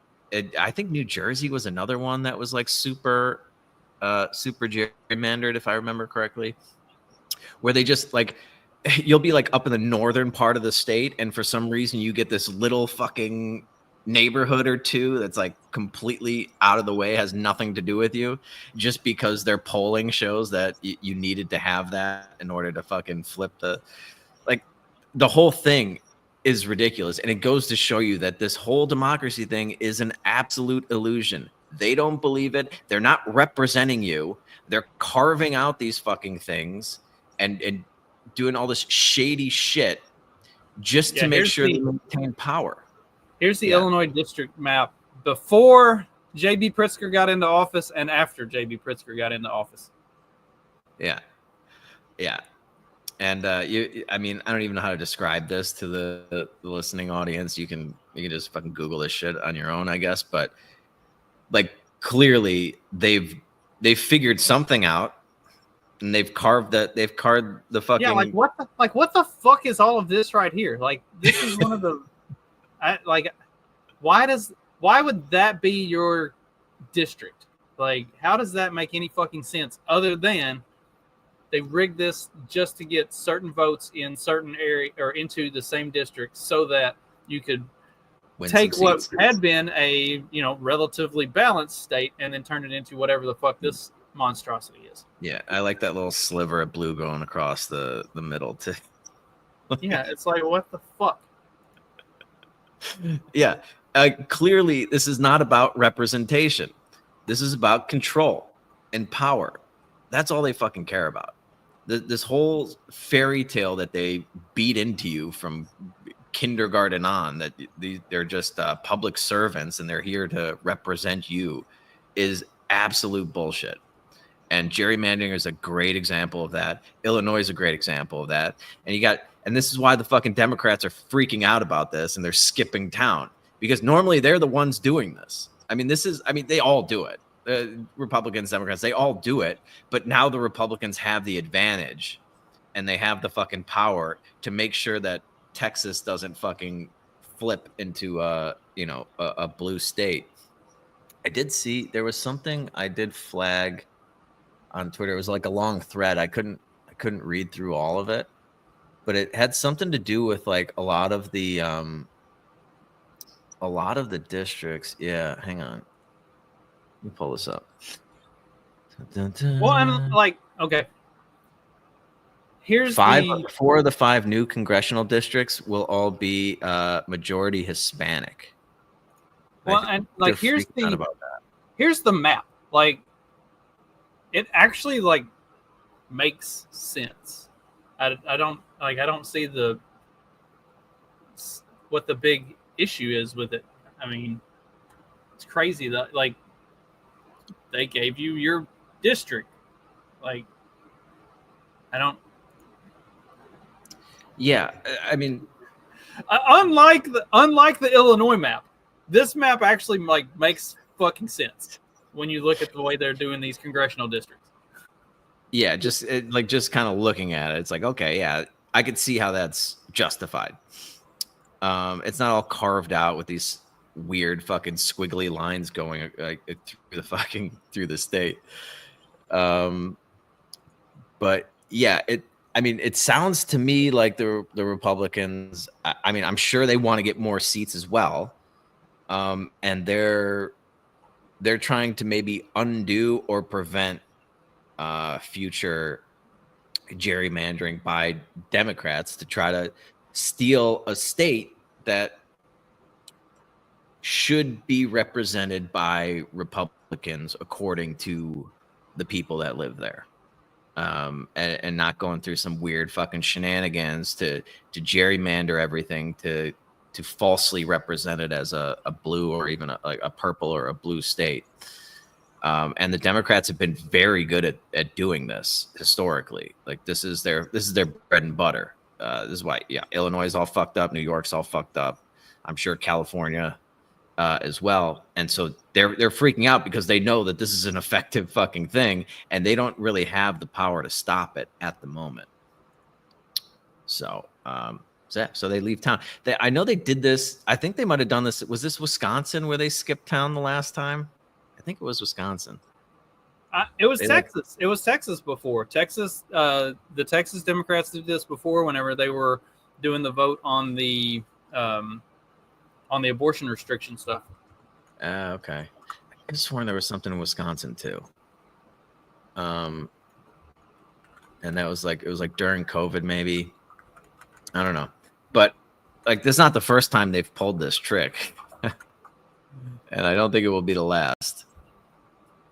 think New Jersey was another one that was like super gerrymandered, if I remember correctly, where they just like, you'll be like up in the northern part of the state, and for some reason you get this little fucking neighborhood or two that's like completely out of the way, has nothing to do with you, just because their polling shows that you needed to have that in order to fucking flip the whole thing is ridiculous. And it goes to show you that this whole democracy thing is an absolute illusion. They don't believe it. They're not representing you. They're carving out these fucking things and doing all this shady shit just to make sure they maintain power. Here's the Illinois district map before J.B. Pritzker got into office and after J.B. Pritzker got into office. Yeah. Yeah. And I mean, I don't even know how to describe this to the listening audience. You can just fucking Google this shit on your own, I guess. But like, clearly they've figured something out, and they've carved the fucking. Yeah, what the fuck is all of this right here? Like, this is one of the. Why would that be your district? Like, how does that make any fucking sense other than they rigged this just to get certain votes in certain area or into the same district, so that you could take what had been a relatively balanced state and then turn it into whatever the fuck this monstrosity is. Yeah, I like that little sliver of blue going across the middle too. Yeah, it's like, what the fuck? Yeah, clearly this is not about representation. This is about control and power. That's all they fucking care about. This whole fairy tale that they beat into you from kindergarten on, that they're just public servants and they're here to represent you, is absolute bullshit. And gerrymandering is a great example of that. Illinois is a great example of that. And this is why the fucking Democrats are freaking out about this and they're skipping town, because normally they're the ones doing this. I mean, they all do it. Republicans, Democrats, they all do it. But now the Republicans have the advantage and they have the fucking power to make sure that Texas doesn't fucking flip into a blue state. I did see there was something I did flag on Twitter. It was like a long thread. I couldn't read through all of it, but it had something to do with like a lot of the districts. Yeah, hang on. Let me pull this up. Dun, dun, dun. Well, I'm like, okay. Here's 4 of the 5 new congressional districts will all be majority Hispanic. Well, and like here's the map. Like, it actually like makes sense. I don't see what the big issue is with it. I mean, it's crazy that like they gave you your district. Like, I don't. Yeah, I mean, unlike the Illinois map, this map actually like makes fucking sense when you look at the way they're doing these congressional districts. Yeah, just kind of looking at it, it's like, okay, yeah, I could see how that's justified. It's not all carved out with these weird fucking squiggly lines going like through the state. But yeah, it sounds to me like the Republicans, I mean, I'm sure they want to get more seats as well. And they're trying to maybe undo or prevent future gerrymandering by Democrats to try to steal a state that should be represented by Republicans according to the people that live there. And not going through some weird fucking shenanigans to gerrymander everything to falsely represent it as a blue or even a purple or a blue state. And the Democrats have been very good at doing this historically. Like this is their bread and butter. This is why, yeah, Illinois is all fucked up. New York's all fucked up. I'm sure California as well. And so they're freaking out because they know that this is an effective fucking thing and they don't really have the power to stop it at the moment. So, so they leave town. I know they did this. I think they might have done this. Was this Wisconsin where they skipped town the last time? I think it was Wisconsin. It was Texas. It was Texas before. Texas, the Texas Democrats did this before whenever they were doing the vote on the abortion restriction stuff. Okay. I could have sworn there was something in Wisconsin too. And that was like, it was like during COVID maybe. I don't know. But like this is not the first time they've pulled this trick. And I don't think it will be the last.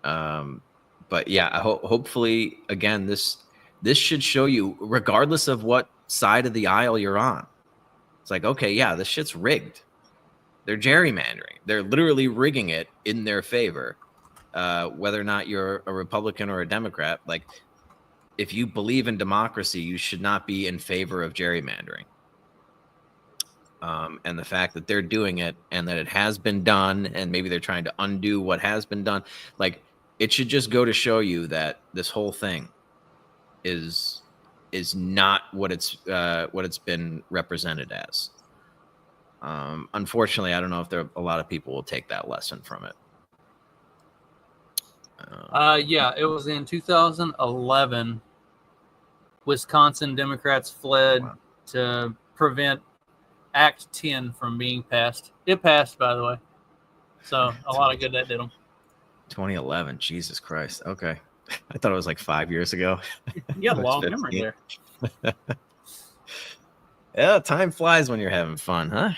But yeah, hopefully again this should show you, regardless of what side of the aisle you're on. It's like, okay, yeah, this shit's rigged. They're gerrymandering. They're literally rigging it in their favor, whether or not you're a Republican or a Democrat. Like, if you believe in democracy, you should not be in favor of gerrymandering. And the fact that they're doing it and that it has been done, and maybe they're trying to undo what has been done, like, it should just go to show you that this whole thing is not what it's been represented as. Unfortunately, I don't know if a lot of people will take that lesson from it. Yeah, it was in 2011 Wisconsin Democrats fled to prevent Act 10 from being passed. It passed, by the way. So a lot of good that did them. 2011. Jesus Christ. Okay. I thought it was like 5 years ago. You got a It's long 15. memory there. Yeah, time flies when you're having fun, huh?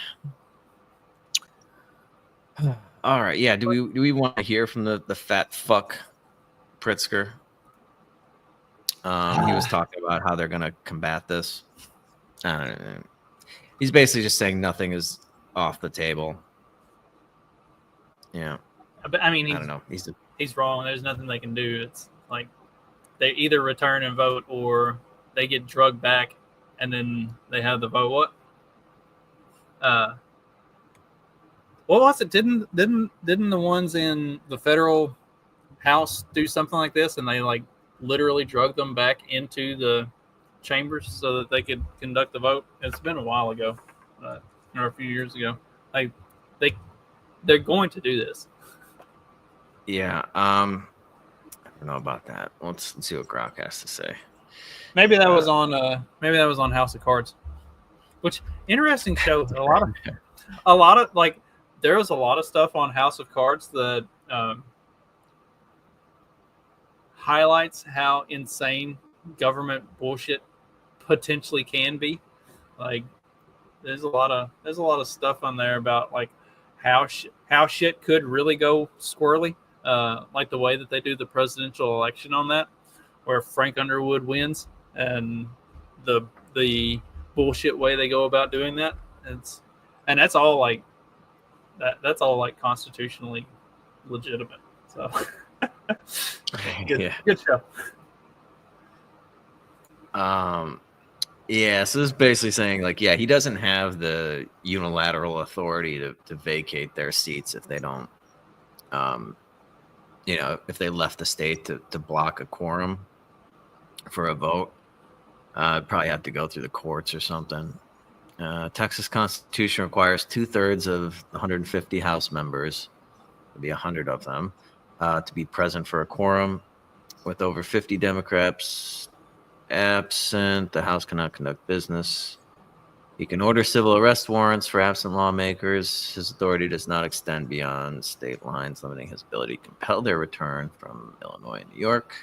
All right. Yeah. Do we want to hear from the fat fuck Pritzker? He was talking about how they're going to combat this. He's basically just saying nothing is off the table. Yeah. But I mean, I don't know. He's wrong. There's nothing they can do. It's like they either return and vote or they get drugged back and then they have the vote. What was it? Didn't the ones in the federal house do something like this and they like literally drug them back into the chambers so that they could conduct the vote? It's been a while ago, or a few years ago. Like they're going to do this. Yeah. I don't know about that. Let's see what Grok has to say. Maybe that was on House of Cards, which interesting show. A lot of like there was a lot of stuff on House of Cards that highlights how insane government bullshit potentially can be. Like there's a lot of stuff on there about like how shit could really go squirrely. Like the way that they do the presidential election on that, where Frank Underwood wins, and the bullshit way they go about doing that. That's all like that's all like constitutionally legitimate. So good show. Yeah, so this is basically saying like, yeah, he doesn't have the unilateral authority to vacate their seats if they don't if they left the state to block a quorum for a vote. Probably have to go through the courts or something. Texas Constitution requires 2/3 of the 150 House members, to be 100 of them, to be present for a quorum. With over 50 Democrats absent, the House cannot conduct business. He can order civil arrest warrants for absent lawmakers. His authority does not extend beyond state lines, limiting his ability to compel their return from Illinois and New York.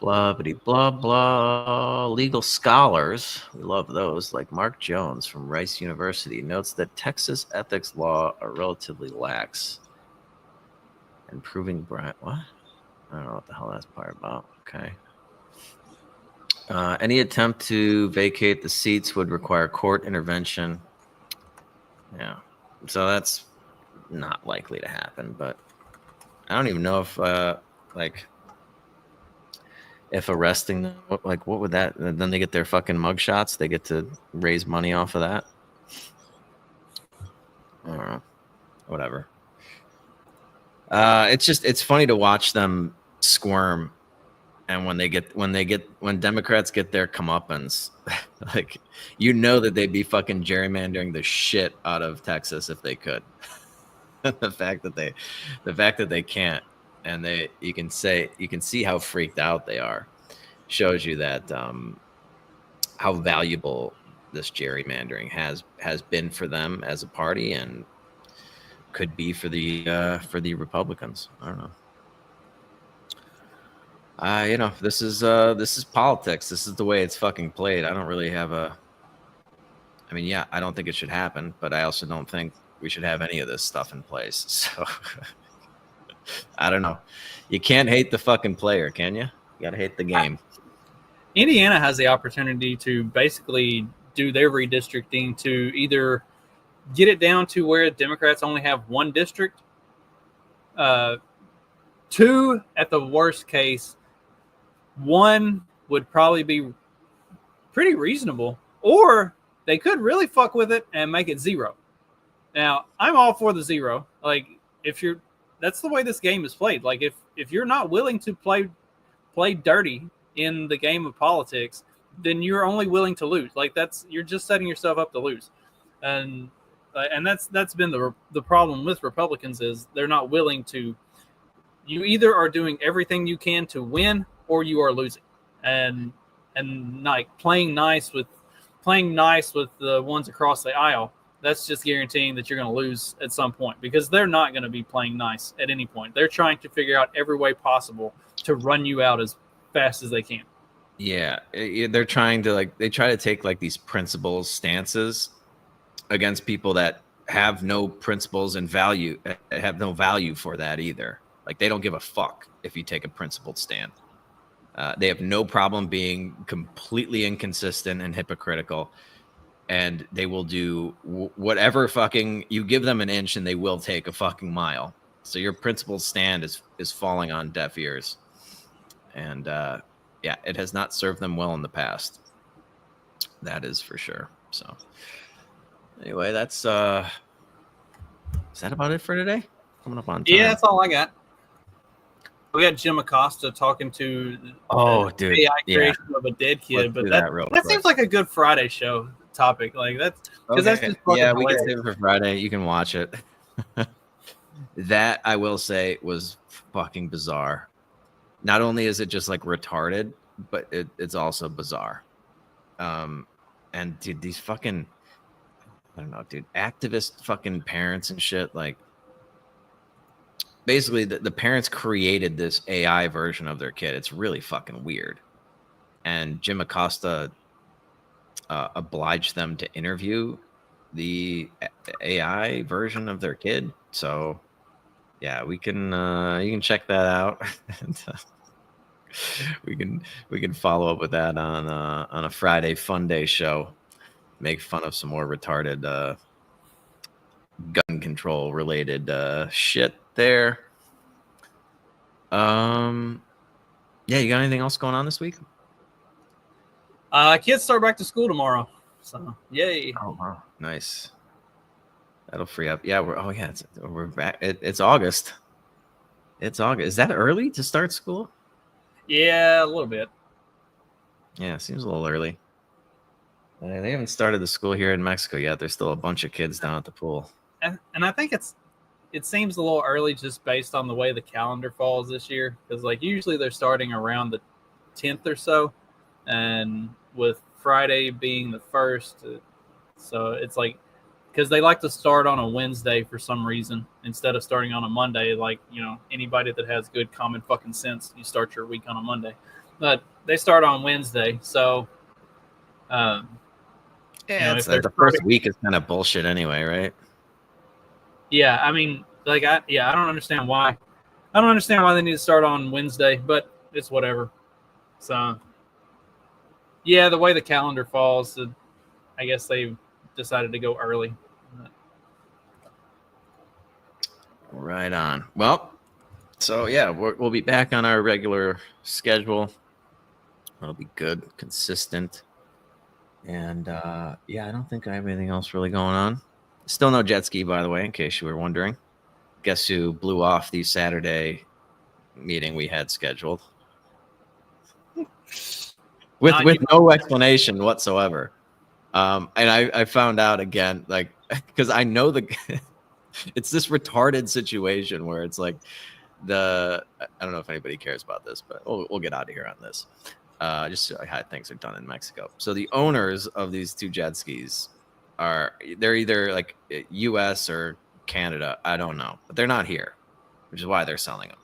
Blah, blah, blah, blah. Legal scholars, we love those, like Mark Jones from Rice University, notes that Texas ethics law are relatively lax. And proving what? I don't know what the hell that's part about. Okay. Any attempt to vacate the seats would require court intervention. Yeah. So that's not likely to happen, but I don't even know if if arresting them, what would that, then they get their fucking mugshots, they get to raise money off of that. I don't know. Whatever. It's funny to watch them squirm. And when Democrats get their comeuppance, like, that they'd be fucking gerrymandering the shit out of Texas if they could. the fact that they can't, and you can see how freaked out they are, shows you that how valuable this gerrymandering has been for them as a party and could be for the Republicans. I don't know. This is politics. This is the way it's fucking played. I don't really have I don't think it should happen, but I also don't think we should have any of this stuff in place. So I don't know. You can't hate the fucking player, can you? You gotta hate the game. Indiana has the opportunity to basically do their redistricting to either get it down to where Democrats only have one district, two at the worst case. One would probably be pretty reasonable, or they could really fuck with it and make it 0. Now, I'm all for the 0. Like, that's the way this game is played. Like, if you're not willing to play dirty in the game of politics, then you're only willing to lose. Like, you're just setting yourself up to lose. And that's been the problem with Republicans, is they're not willing to. You either are doing everything you can to win, or you are losing, and and like playing nice with the ones across the aisle, that's just guaranteeing that you're going to lose at some point, because they're not going to be playing nice at any point. They're trying to figure out every way possible to run you out as fast as they can. Yeah, they're trying to they try to take like these principles stances against people that have no principles and have no value for that either. Like, they don't give a fuck if you take a principled stand. They have no problem being completely inconsistent and hypocritical, and they will do whatever fucking you give them an inch, and they will take a fucking mile. So your principled stand is falling on deaf ears, and yeah, it has not served them well in the past. That is for sure. So anyway, that's is that about it for today? Coming up on time. Yeah, that's all I got. We got Jim Acosta talking to dude, AI creation of a dead kid, but that seems like a good Friday show topic. Like that's because that's just yeah, we can save it for Friday. You can watch it. That, I will say, was fucking bizarre. Not only is it just like retarded, but it's also bizarre. And dude, these fucking, I don't know, dude, activist fucking parents and shit, like, basically the parents created this AI version of their kid. It's really fucking weird. And Jim Acosta obliged them to interview the AI version of their kid. So yeah, we can you can check that out. And, we can follow up with that on a Friday Fun Day show. Make fun of some more retarded gun control related shit there. Yeah, you got anything else going on this week? Kids start back to school tomorrow, so yay! Oh wow, nice. That'll free up. Yeah, we're back. It's August. It's August. Is that early to start school? Yeah, a little bit. Yeah, it seems a little early. They haven't started the school here in Mexico yet. There's still a bunch of kids down at the pool. And I think it seems a little early just based on the way the calendar falls this year, because like usually they're starting around the 10th or so, and with Friday being the 1st, so it's like, because they like to start on a Wednesday for some reason instead of starting on a Monday. Like, you know, anybody that has good common fucking sense, you start your week on a Monday, but they start on Wednesday. So yeah, you know, it's like the first week is kind of bullshit anyway, right? Yeah, I mean, like, I don't understand why. I don't understand why they need to start on Wednesday, but it's whatever. So, yeah, the way the calendar falls, I guess they decided to go early. Right on. Well, so yeah, we'll be back on our regular schedule. That'll be good, consistent. And yeah, I don't think I have anything else really going on. Still no jet ski, by the way, in case you were wondering. Guess who blew off the Saturday meeting we had scheduled? with no explanation whatsoever. And I found out again, like, because I know it's this retarded situation where it's like I don't know if anybody cares about this, but we'll get out of here on this. Just how things are done in Mexico. So the owners of these two jet skis they're either like US or Canada, I don't know, but they're not here, which is why they're selling them.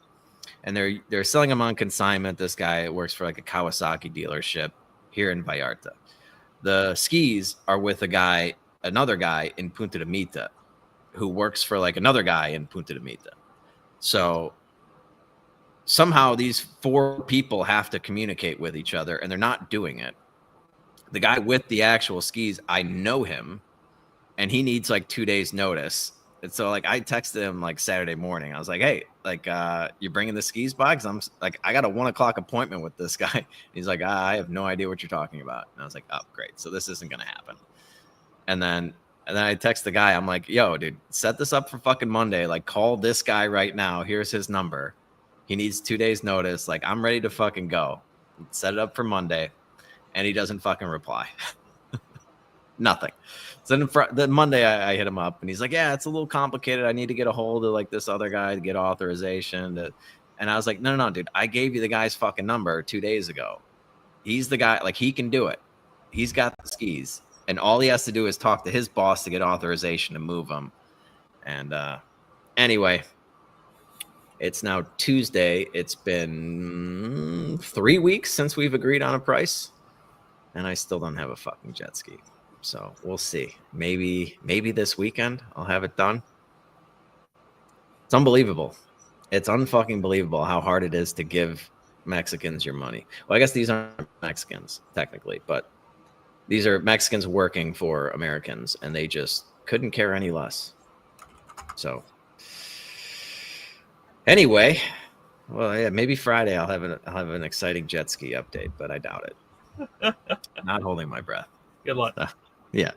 And they're selling them on consignment. This guy works for like a Kawasaki dealership here in Vallarta. The skis are with another guy in Punta de Mita, who works for like another guy in Punta de Mita. So somehow these four people have to communicate with each other, and they're not doing it. The guy with the actual skis, I know him, and he needs like 2 days notice. And so like I texted him like Saturday morning. I was like, hey, like you bringing the skis by? Because I'm like, I got a 1 o'clock appointment with this guy. He's like, I have no idea what you're talking about. And I was like, oh, great. So this isn't gonna happen. And then I text the guy. I'm like, yo, dude, set this up for fucking Monday. Like, call this guy right now. Here's his number. He needs 2 days notice. Like, I'm ready to fucking go. Set it up for Monday. And he doesn't fucking reply. Nothing. So then Monday I hit him up and he's like, yeah, it's a little complicated. I need to get a hold of like this other guy to get authorization. And I was like, no, dude, I gave you the guy's fucking number 2 days ago. He's the guy. Like, he can do it. He's got the skis, and all he has to do is talk to his boss to get authorization to move them. And anyway, it's now Tuesday. It's been 3 weeks since we've agreed on a price, and I still don't have a fucking jet ski. So we'll see. Maybe this weekend I'll have it done. It's unbelievable. It's unfucking believable how hard it is to give Mexicans your money. Well, I guess these aren't Mexicans technically, but these are Mexicans working for Americans, and they just couldn't care any less. So anyway, well, yeah, maybe Friday I'll have an exciting jet ski update, but I doubt it. Not holding my breath. Good luck. Yeah.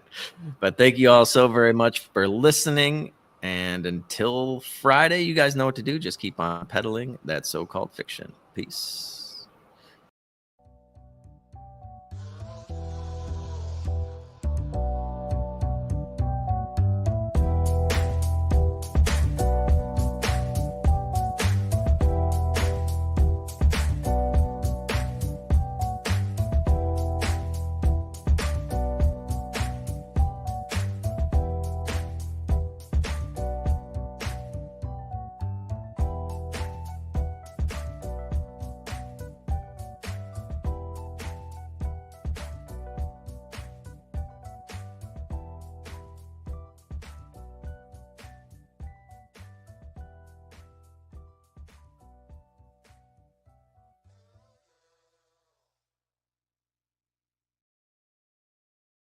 But thank you all so very much for listening. And until Friday, you guys know what to do. Just keep on peddling that so-called fiction. Peace.